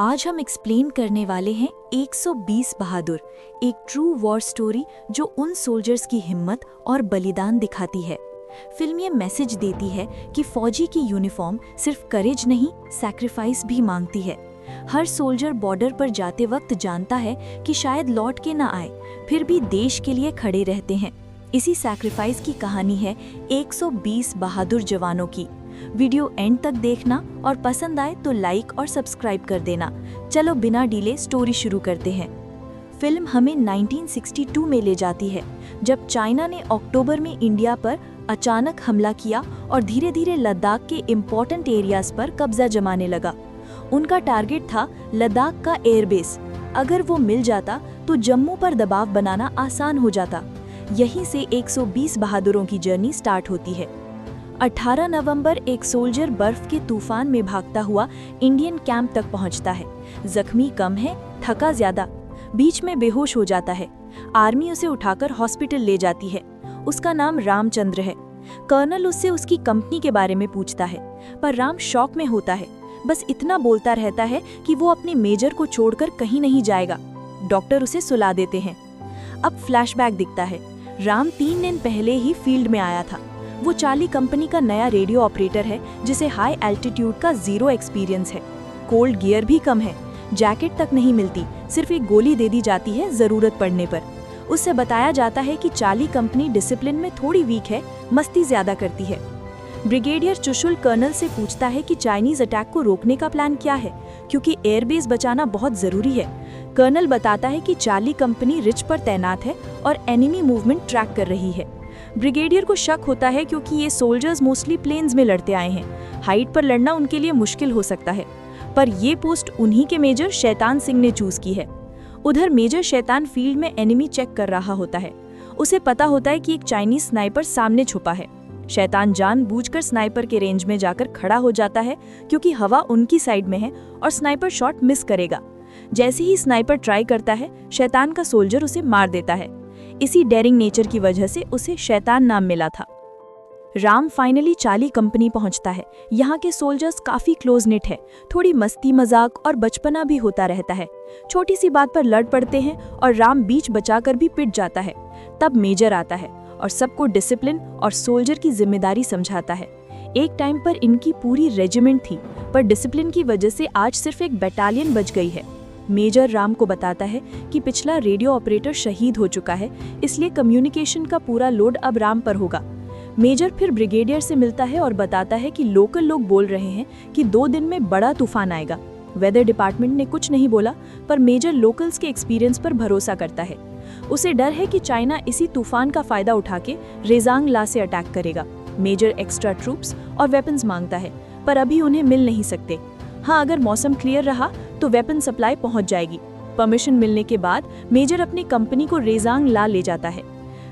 आज हम एक्सप्लेन करने वाले हैं 120 बहादुर, एक ट्रू वॉर स्टोरी जो उन सोल्जर्स की हिम्मत और बलिदान दिखाती है। फिल्म ये मैसेज देती है कि फौजी की यूनिफॉर्म सिर्फ करेज नहीं, सैक्रिफाइस भी मांगती है। हर सोल्जर बॉर्डर पर जाते वक्त जानता है कि शायद लौट के ना आए, फिर भी देश के लिए खड़े रहते हैं। इसी सैक्रिफाइस की कहानी है 120 बहादुर जवानों की। वीडियो एंड तक देखना और पसंद आए तो लाइक और सब्सक्राइब कर देना। चलो बिना डिले स्टोरी शुरू करते हैं। फिल्म हमें 1962 में ले जाती है, जब चाइना ने अक्टूबर में इंडिया पर अचानक हमला किया और धीरे धीरे लद्दाख के इम्पोर्टेंट एरियाज पर कब्जा जमाने लगा। उनका टारगेट था लद्दाख का एयरबेस। अगर वो मिल जाता तो जम्मू पर दबाव बनाना आसान हो जाता। यहीं से 120 बहादुरों की जर्नी स्टार्ट होती है। 18 नवंबर एक सोल्जर बर्फ के तूफान में भागता हुआ इंडियन कैंप तक पहुंचता है। जख्मी कम है, थका ज्यादा, बीच में बेहोश हो जाता है। आर्मी उसे उठाकर हॉस्पिटल ले जाती है। उसका नाम रामचंद्र है। कर्नल उससे उसकी कंपनी के बारे में पूछता है, पर राम शॉक में होता है। बस इतना बोलता रहता है कि वो अपने मेजर को छोड़कर कहीं नहीं जाएगा। डॉक्टर उसे सुला देते हैं। अब फ्लैशबैक दिखता है। राम 3 दिन पहले ही फील्ड में आया था। वो चार्ली कंपनी का नया रेडियो ऑपरेटर है, जिसे हाई एल्टीट्यूड का जीरो एक्सपीरियंस है। कोल्ड गियर भी कम है, जैकेट तक नहीं मिलती, सिर्फ एक गोली दे दी जाती है जरूरत पड़ने पर। उससे बताया जाता है कि चार्ली कंपनी डिसिप्लिन में थोड़ी वीक है, मस्ती ज्यादा करती है। ब्रिगेडियर चुशुल कर्नल से पूछता है कि चाइनीज अटैक को रोकने का प्लान क्या है, क्योंकि एयरबेस बचाना बहुत जरूरी है। कर्नल बताता है कि चार्ली कंपनी रिच पर तैनात है और एनिमी मूवमेंट ट्रैक कर रही है। ब्रिगेडियर को शक होता है क्योंकि ये सोल्जर्स मोस्टली प्लेन्स में लड़ते आए हैं। हाइट पर लड़ना उनके लिए मुश्किल हो सकता है, पर ये पोस्ट उन्हीं के मेजर शैतान सिंह ने चूज की है। उधर मेजर शैतान फील्ड में एनिमी चेक कर रहा होता है। उसे पता होता है कि एक चाइनीज स्नाइपर सामने छुपा है। शैतान जानबूझकर स्नाइपर के रेंज में जाकर खड़ा हो जाता है, क्योंकि हवा उनकी साइड में है और स्नाइपर शॉट मिस करेगा। जैसे ही स्नाइपर ट्राई करता है, शैतान का सोल्जर उसे मार देता है। इसी डेयरिंग नेचर की वजह से उसे शैतान नाम मिला था। राम फाइनली चार्ली कंपनी पहुंचता है। यहाँ के सोल्जर्स काफी क्लोज निट है, थोड़ी मस्ती मजाक और बचपना भी होता रहता है। छोटी सी बात पर लड़ पड़ते हैं और राम बीच बचाकर भी पिट जाता है। तब मेजर आता है और सबको डिसिप्लिन और सोल्जर की जिम्मेदारी समझाता है। एक टाइम पर इनकी पूरी रेजिमेंट थी, पर डिसिप्लिन की वजह से आज सिर्फ एक बटालियन बच गई है। मेजर राम को बताता है कि पिछला रेडियो ऑपरेटर शहीद हो चुका है, इसलिए कम्युनिकेशन का पूरा लोड अब राम पर होगा। मेजर फिर ब्रिगेडियर से मिलता है और बताता है कि लोकल लोग बोल रहे हैं कि 2 दिन में बड़ा तूफान आएगा। वेदर डिपार्टमेंट ने कुछ नहीं बोला, पर मेजर लोकल्स के एक्सपीरियंस पर भरोसा करता है। उसे डर है कि चाइना इसी तूफान का फायदा उठा के रेजांग ला से अटैक करेगा। मेजर एक्स्ट्रा ट्रूप्स और वेपन्स मांगता है, पर अभी उन्हें मिल नहीं सकते। हाँ, अगर मौसम क्लियर रहा तो वेपन सप्लाई पहुंच जाएगी। परमिशन मिलने के बाद मेजर अपनी कंपनी को रेजांग ला ले जाता है।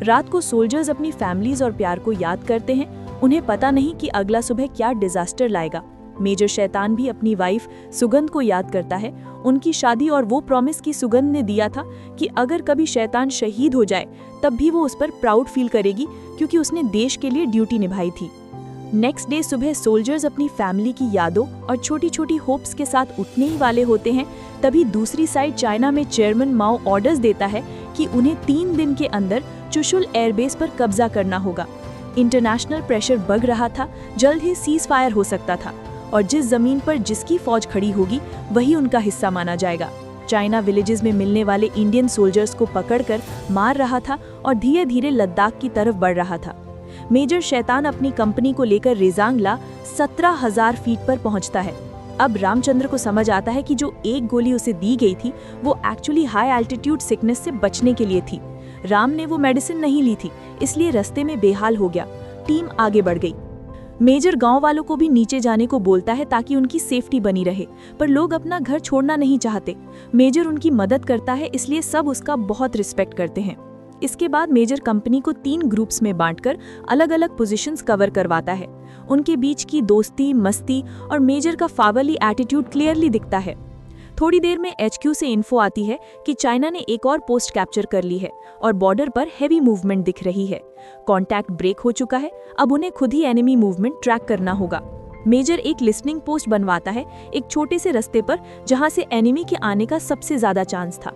रात को सोल्जर्स अपनी फैमिलीज और प्यार को याद करते हैं। उन्हें पता नहीं कि अगला सुबह क्या डिजास्टर लाएगा। मेजर शैतान भी अपनी वाइफ सुगंध को याद करता है, उनकी शादी और वो प्रॉमिस की सुगंध ने दिया था कि अगर कभी शैतान शहीद हो जाए तब भी वो उस पर प्राउड फील करेगी, क्योंकि उसने देश के लिए ड्यूटी निभाई थी। नेक्स्ट डे सुबह सोल्जर्स अपनी फैमिली की यादों और छोटी छोटी होप्स के साथ उठने ही वाले होते हैं। तभी दूसरी साइड चाइना में चेयरमैन माओ ऑर्डर्स देता है कि उन्हें 3 दिन के अंदर चुशुल एयरबेस पर कब्जा करना होगा। इंटरनेशनल प्रेशर बढ़ रहा था, जल्द ही सीज फायर हो सकता था और जिस जमीन पर जिसकी फौज खड़ी होगी वही उनका हिस्सा माना जाएगा। चाइना विलेजेस में मिलने वाले इंडियन सोल्जर्स को पकड़कर मार रहा था और धीरे धीरे लद्दाख की तरफ बढ़ रहा था। मेजर शैतान अपनी कंपनी को लेकर रेजांग ला 17,000 फीट पर पहुंचता है। अब रामचंद्र को समझ आता है कि जो एक गोली उसे दी गई थी वो एक्चुअली हाई एल्टीट्यूड सिकनेस से बचने के लिए थी। राम ने वो मेडिसिन नहीं ली थी, इसलिए रास्ते में बेहाल हो गया। टीम आगे बढ़ गई। मेजर गांव वालों को भी नीचे जाने को बोलता है ताकि उनकी सेफ्टी बनी रहे, पर लोग अपना घर छोड़ना नहीं चाहते। मेजर उनकी मदद करता है, इसलिए सब उसका बहुत रिस्पेक्ट करते हैं। इसके बाद मेजर कंपनी को 3 ग्रुप्स में बांटकर अलग अलग पोजीशंस कवर करवाता है। उनके बीच की दोस्ती, मस्ती और मेजर का फावली एटीट्यूड क्लियरली दिखता है। थोड़ी देर में HQ से इन्फो आती है कि चाइना ने एक और पोस्ट कैप्चर कर ली है और बॉर्डर पर हेवी मूवमेंट दिख रही है। कॉन्टैक्ट ब्रेक हो चुका है, अब उन्हें खुद ही एनिमी मूवमेंट ट्रैक करना होगा। मेजर एक लिसनिंग पोस्ट बनवाता है एक छोटे से रास्ते पर जहां से एनिमी के आने का सबसे ज्यादा चांस था।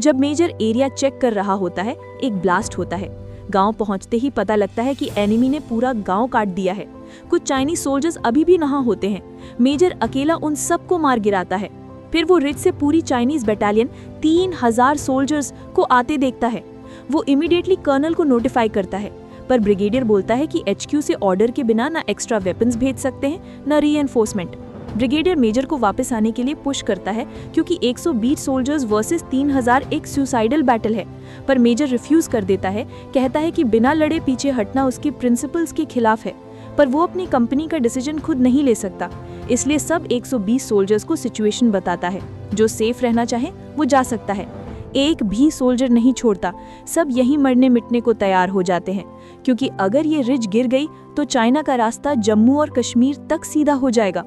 जब मेजर एरिया चेक कर रहा होता है, एक ब्लास्ट होता है। गांव पहुंचते ही पता लगता है कि एनिमी ने पूरा गांव काट दिया है। कुछ चाइनीज सोल्जर्स अभी भी वहां होते हैं। मेजर अकेला उन सबको मार गिराता है। फिर वो रिज से पूरी चाइनीज बटालियन 3000 सोल्जर्स को आते देखता है। वो इमीडिएटली कर्नल को नोटिफाई करता है, पर ब्रिगेडियर बोलता है कि HQ से ऑर्डर के बिना ना एक्स्ट्रा वेपन्स भेज सकते हैं न रीएनफोर्समेंट। ब्रिगेडियर मेजर को वापस आने के लिए पुश करता है क्योंकि 120 सोल्जर्स वर्सेस 3000 एक सुसाइडल बैटल है, पर मेजर रिफ्यूज कर देता है। कहता है कि बिना लड़े पीछे हटना उसके प्रिंसिपल्स के खिलाफ है, पर वो अपनी कंपनी का डिसीजन खुद नहीं ले सकता। इसलिए सब 120 सोल्जर्स को सिचुएशन बताता है। जो सेफ रहना चाहे वो जा सकता है। एक भी सोल्जर नहीं छोड़ता। सब यहीं मरने मिटने को तैयार हो जाते हैं, क्योंकि अगर ये रिज गिर गई तो चाइना का रास्ता जम्मू और कश्मीर तक सीधा हो जाएगा।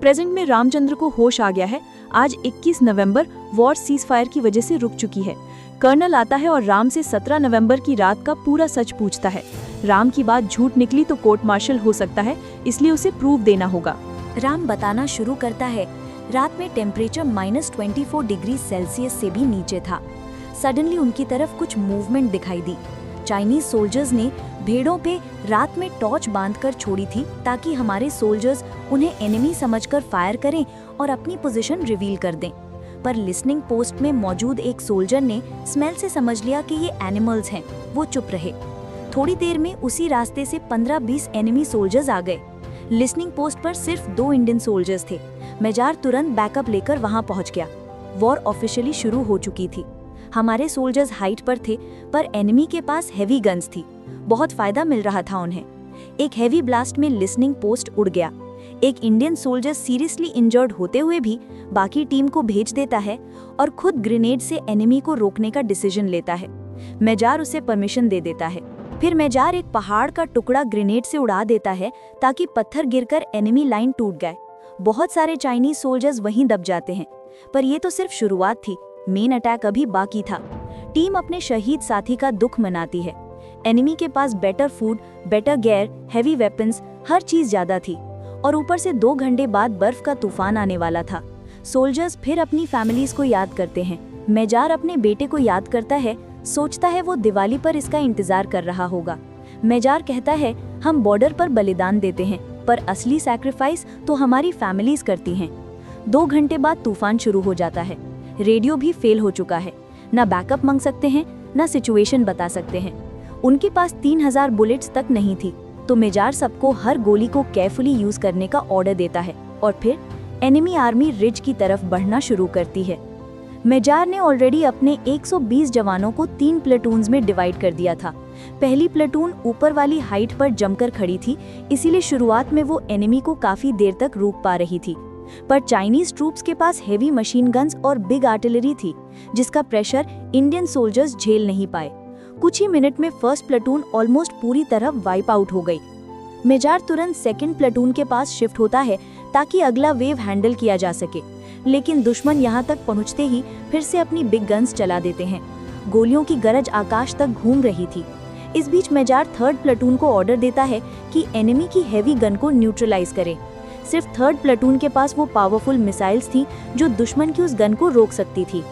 प्रेजेंट में रामचंद्र को होश आ गया है। आज 21 नवंबर वॉर सीज फायर की वजह से रुक चुकी है। कर्नल आता है और राम से 17 नवंबर की रात का पूरा सच पूछता है। राम की बात झूठ निकली तो कोर्ट मार्शल हो सकता है, इसलिए उसे प्रूफ देना होगा। राम बताना शुरू करता है, रात में टेम्परेचर -24 डिग्री सेल्सियस से भी नीचे था। सडनली उनकी तरफ कुछ मूवमेंट दिखाई दी। चाइनीज सोल्जर्स ने भेड़ों पे रात में टॉर्च बांधकर छोड़ी थी ताकि हमारे सोल्जर्स उन्हें एनिमी समझकर फायर करें और अपनी पोजीशन रिवील कर दें। पर लिसनिंग पोस्ट में मौजूद एक सोल्जर ने स्मेल से समझ लिया कि ये एनिमल्स हैं। वो चुप रहे। थोड़ी देर में उसी रास्ते से 15-20 एनिमी सोल्जर्स आ गए। लिसनिंग पोस्ट पर सिर्फ 2 इंडियन सोल्जर्स थे। मेजार तुरंत बैकअप लेकर वहां पहुंच गया। वॉर ऑफिशियली शुरू हो चुकी थी। हमारे सोल्जर्स हाइट पर थे, पर एनिमी के पास हेवी गन्स थी। बहुत फायदा मिल रहा था उन्हें। एक हेवी ब्लास्ट में लिसनिंग पोस्ट उड़ गया। एक इंडियन सोल्जर सीरियसली इंजर्ड होते हुए भी बाकी टीम को भेज देता है और खुद ग्रेनेड से एनिमी को रोकने का डिसीजन लेता है। मेजार उसे परमिशन दे देता है। फिर मेजार एक पहाड़ का टुकड़ा ग्रेनेड से उड़ा देता है ताकि पत्थर गिरकर एनिमी लाइन टूट गए। बहुत सारे चाइनीज सोल्जर्स वहीं दब जाते हैं, पर ये तो सिर्फ शुरुआत थी। मेन अटैक अभी बाकी था। टीम अपने शहीद साथी का दुख मनाती है। एनिमी के पास better food, better gear, heavy weapons, हर चीज ज्यादा थी, और ऊपर से 2 घंटे बाद बर्फ का तूफान आने वाला था। सोल्जर्स फिर अपनी फैमिलीज को याद करते हैं। मेजार अपने बेटे को याद करता है। सोचता है वो दिवाली पर इसका इंतजार कर रहा होगा। मेजार कहता है, हम बॉर्डर पर बलिदान देते हैं, पर असली सैक्रिफाइस तो हमारी फैमिलीज करती हैं। 2 घंटे बाद तूफान शुरू हो जाता है। रेडियो भी फेल हो चुका है। ना बैकअप मांग सकते हैं, ना सिचुएशन बता सकते हैं। उनके पास 3000 बुलेट्स तक नहीं थी, तो मेजार सबको हर गोली को केयरफुली यूज करने का ऑर्डर देता है और फिर एनिमी आर्मी रिज की तरफ बढ़ना शुरू करती है। मेजार ने ऑलरेडी अपने 120 जवानों को 3 प्लेटून्स में डिवाइड कर दिया था। पहली प्लेटून ऊपर वाली हाइट पर जमकर खड़ी थी, इसीलिए शुरुआत में वो एनिमी को काफी देर तक रोक पा रही थी। पर चाइनीज ट्रूप्स के पास हेवी मशीन गन्स और बिग आर्टिलरी थी, जिसका प्रेशर इंडियन सोल्जर्स झेल नहीं पाए। कुछ ही मिनट में फर्स्ट प्लेटून ऑलमोस्ट पूरी तरह वाइप आउट हो गई। मेजार तुरंत सेकंड प्लेटून के पास शिफ्ट होता है ताकि अगला वेव हैंडल किया जा सके, लेकिन दुश्मन यहां तक पहुंचते ही फिर से अपनी बिग गन्स चला देते हैं। गोलियों की गरज आकाश तक घूम रही थी। इस बीच मेजार थर्ड प्लेटून को ऑर्डर देता है कि एनिमी की हेवी गन को न्यूट्रलाइज करे। सिर्फ थर्ड प्लेटून के पास वो पावरफुल मिसाइल्स थी जो दुश्मन की उस गन को रोक सकती थी।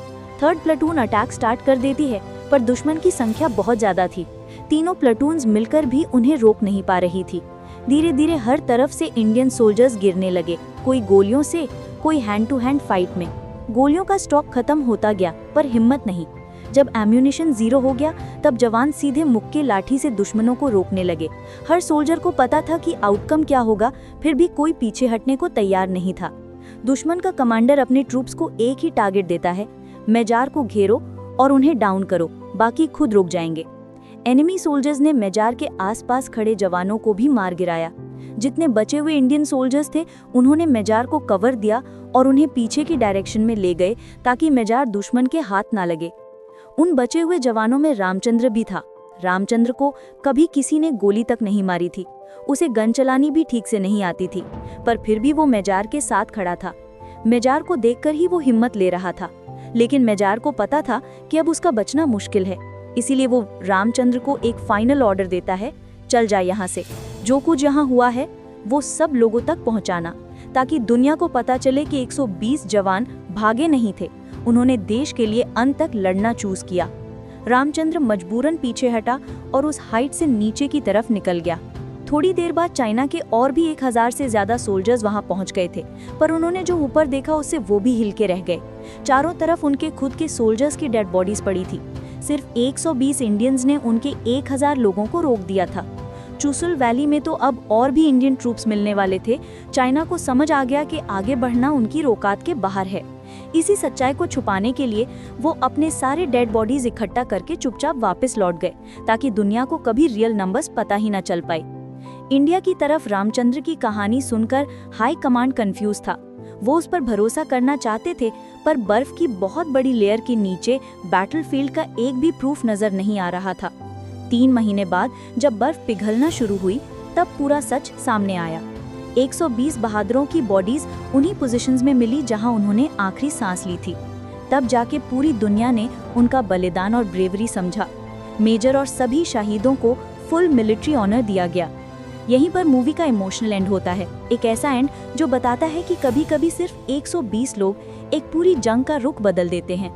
थर्ड प्लेटून अटैक स्टार्ट कर देती है, पर दुश्मन की संख्या बहुत ज्यादा थी। तीनों प्लेटून्स मिलकर भी उन्हें रोक नहीं पा रही थी। धीरे धीरे हर तरफ से इंडियन सोल्जर्स गिरने लगे, कोई गोलियों से, कोई हैंड टू हैंड फाइट में। गोलियों का स्टॉक खत्म होता गया, पर हिम्मत नहीं। जब एम्यूनिशन 0 हो गया, तब जवान सीधे मुक्के लाठी से दुश्मनों को रोकने लगे। हर सोल्जर को पता था कि आउटकम क्या होगा, फिर भी कोई पीछे हटने को तैयार नहीं था। दुश्मन का कमांडर अपने ट्रूप्स को एक ही टारगेट देता है, मेजार को घेरो और उन्हें डाउन करो, बाकी खुद रुक जाएंगे। एनिमी सोल्जर्स ने मेजार के आसपास खड़े जवानों को भी मार गिराया। जितने बचे हुए इंडियन सोल्जर्स थे, उन्होंने मेजार को कवर दिया और उन्हें पीछे की डायरेक्शन में ले गए ताकि मेजार दुश्मन के हाथ ना लगे। उन बचे हुए जवानों में रामचंद्र भी था। रामचंद्र को कभी किसी ने गोली तक नहीं मारी थी, उसे गन चलानी भी ठीक से नहीं आती थी, पर फिर भी वो मेजार के साथ खड़ा था। मेजार को देखकर ही वो हिम्मत ले रहा था, लेकिन मेजार को पता था कि अब उसका बचना मुश्किल है। इसीलिए वो रामचंद्र को एक फाइनल ऑर्डर देता है, चल जा यहाँ से, जो कुछ यहाँ हुआ है वो सब लोगों तक पहुंचाना, ताकि दुनिया को पता चले कि 120 जवान भागे नहीं थे, उन्होंने देश के लिए अंत तक लड़ना चूज किया। रामचंद्र मजबूरन पीछे हटा और उस हाइट से नीचे की तरफ निकल गया। थोड़ी देर बाद चाइना के और भी 1000 से ज्यादा सोल्जर्स वहां पहुंच गए थे, पर उन्होंने जो ऊपर देखा उससे वो भी हिल के रह गए। चारों तरफ उनके खुद के सोल्जर्स की डेड बॉडीज पड़ी थी। सिर्फ 120 इंडियंस ने उनके 1000 लोगों को रोक दिया था। चुशुल वैली में तो अब और भी इंडियन ट्रूप्स मिलने वाले थे। चाइना को समझ आ गया कि आगे बढ़ना उनकी रोकात के बाहर है। इसी सच्चाई को छुपाने के लिए वो अपने सारे डेड बॉडीज इकट्ठा करके चुपचाप वापस लौट गए, ताकि दुनिया को कभी रियल नंबर्स पता ही न चल पाए। इंडिया की तरफ रामचंद्र की कहानी सुनकर हाई कमांड कंफ्यूज था। वो उस पर भरोसा करना चाहते थे, पर बर्फ की बहुत बड़ी लेयर के नीचे बैटलफील्ड का एक भी प्रूफ नजर नहीं आ रहा था। 3 महीने बाद जब बर्फ पिघलना शुरू हुई, तब पूरा सच सामने आया। 120 बहादुरों की बॉडीज उन्हीं पोजीशंस में मिली जहां उन्होंने आखिरी सांस ली थी। तब जाके पूरी दुनिया ने उनका बलिदान और ब्रेवरी समझा। मेजर और सभी शहीदों को फुल मिलिट्री ऑनर दिया गया। यहीं पर मूवी का इमोशनल एंड होता है, एक ऐसा एंड जो बताता है कि कभी-कभी सिर्फ 120 लोग एक पूरी जंग का रुख बदल देते हैं।